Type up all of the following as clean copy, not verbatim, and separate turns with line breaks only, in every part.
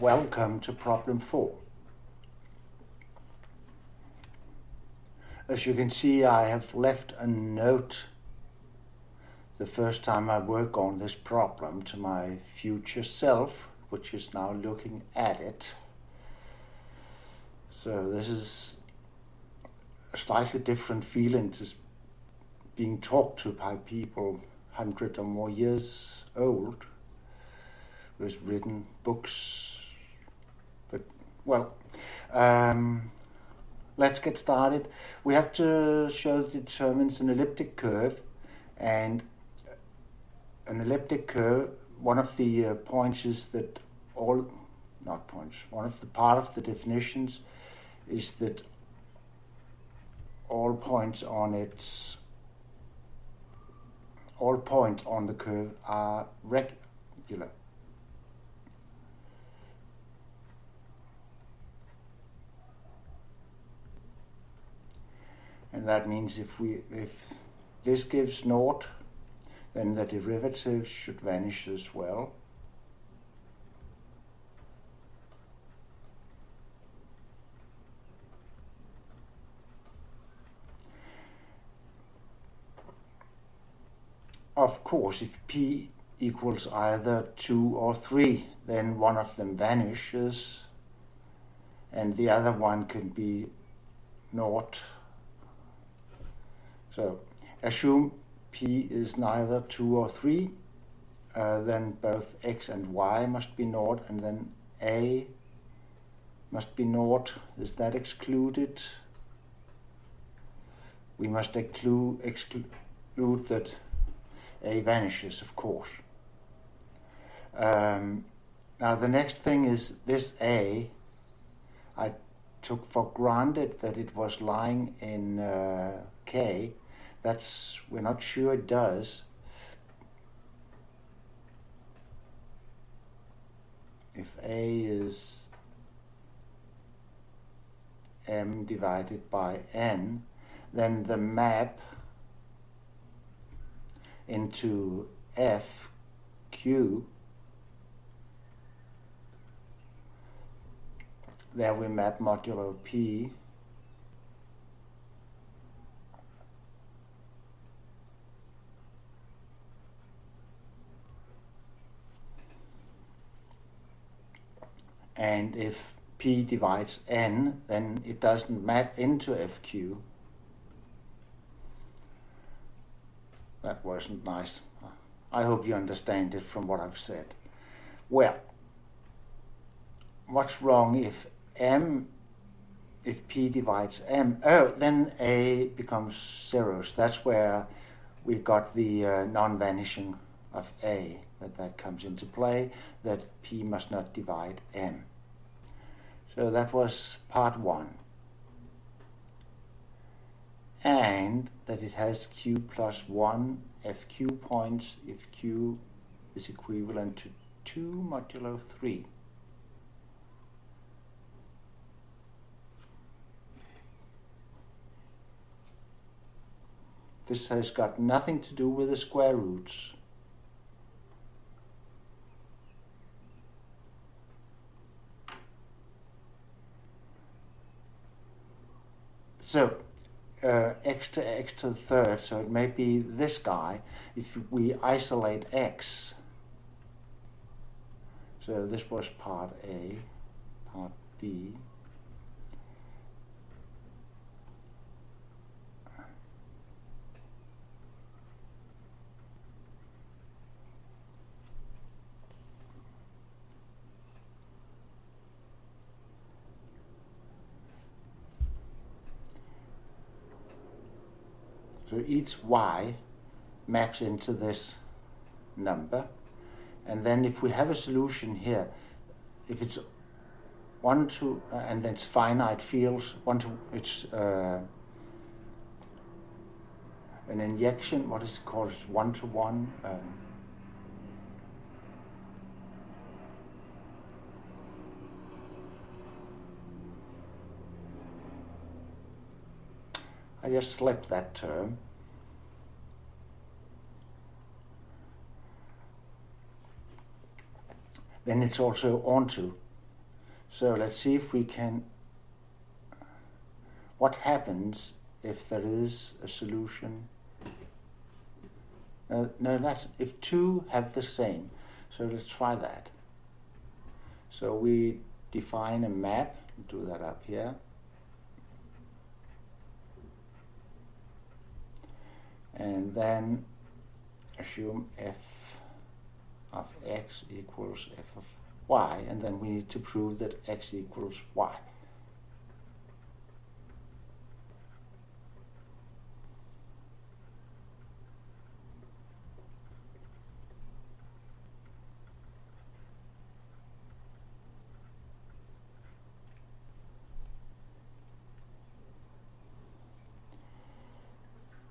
Welcome to problem 4. As you can see, I have left a note the first time I work on this problem to my future self, which is now looking at it. So this is a slightly different feeling to being talked to by people 100 or more years old who's written books. But, well, let's get started. We have to show that it determines an elliptic curve, and an elliptic curve, one of the points is that one of the part of the definitions is that all points on the curve are regular. And that means if this gives naught, then the derivatives should vanish as well. Of course, if p equals either 2 or 3, then one of them vanishes, and the other one can be naught. So, assume p is neither 2 or 3, then both x and y must be naught, and then a must be naught. Is that excluded? We must exclude that a vanishes, of course. Now the next thing is this a. I took for granted that it was lying in K. We're not sure it does. If A is M divided by N, then the map into FQ, there we map modulo P and if P divides N, then it doesn't map into FQ. That wasn't nice. I hope you understand it from what I've said. Well, what's wrong if P divides M? Oh, then A becomes zeros. That's where we got the non-vanishing of A, that comes into play, that P must not divide M. So that was part 1. And that it has Q plus 1 FQ points if Q is equivalent to 2 modulo 3. This has got nothing to do with the square roots. So, x to the third, so it may be this guy if we isolate x. So this was part A, part B. So each y maps into this number, and then if we have a solution here, if it's 1 to, and then it's finite fields, it's an injection, what is it called, it's 1-to-1. I just slipped that term. Then it's also onto. So let's see if we can, what happens if there is a solution. No, that's if two have the same. So let's try that. So we define a map, do that up here. And then assume f of x equals f of y, and then we need to prove that x equals y.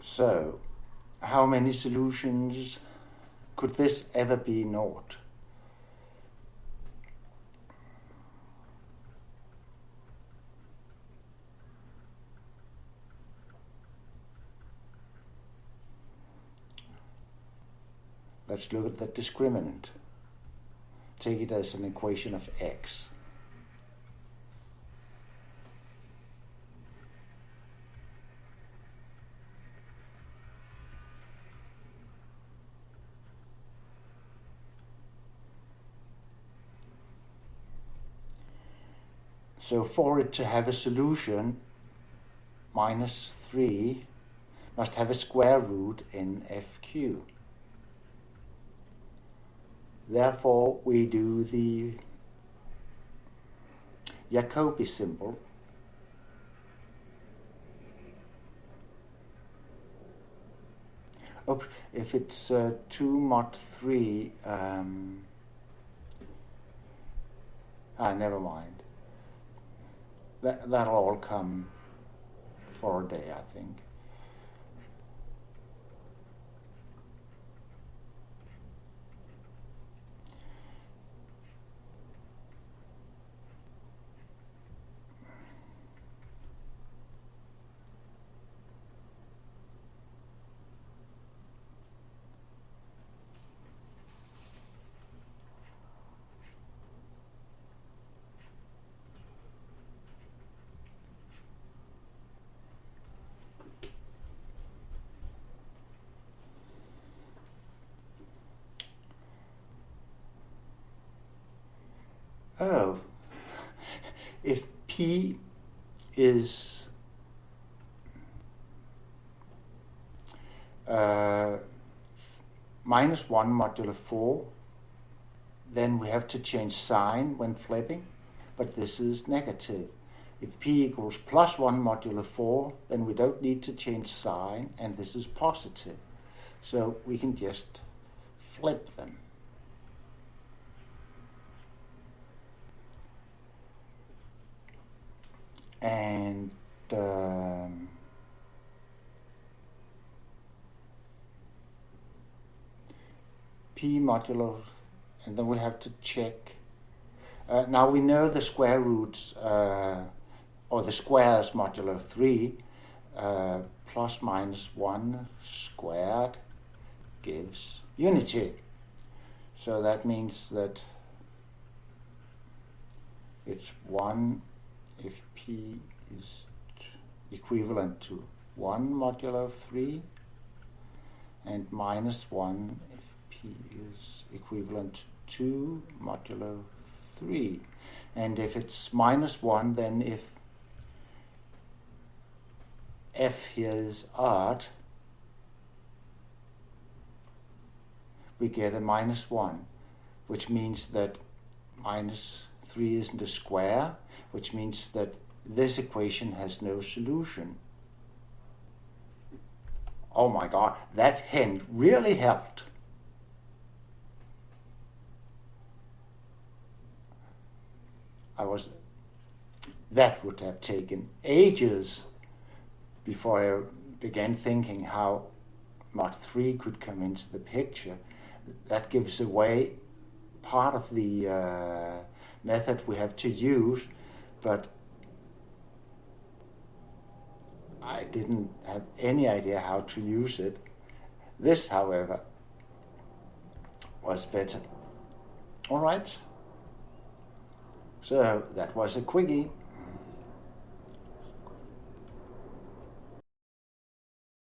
So, how many solutions could this ever be naught? Let's look at the discriminant. Take it as an equation of x. So for it to have a solution, minus 3 must have a square root in fq. Therefore, we do the Jacobi symbol. Oh, if it's 2 mod 3, never mind. That'll all come for a day, I think. Oh, if P is minus 1 modulo 4, then we have to change sign when flipping, but this is negative. If P equals plus 1 modulo 4, then we don't need to change sign, and this is positive. So we can just flip them. And P modulo, and then we have to check. Now we know the square roots, or the squares modulo 3, plus minus 1 squared gives unity. So that means that it's 1 if P is equivalent to 1 modulo 3, and minus 1 if P is equivalent to 2 modulo 3. And if it's minus 1, then if F here is odd, we get a minus 1, which means that minus 3 isn't a square, which means that this equation has no solution. Oh my God, that hint really helped. That would have taken ages before I began thinking how mod 3 could come into the picture. That gives away part of the method we have to use, but I didn't have any idea how to use it. This, however, was better. All right. So that was a quickie.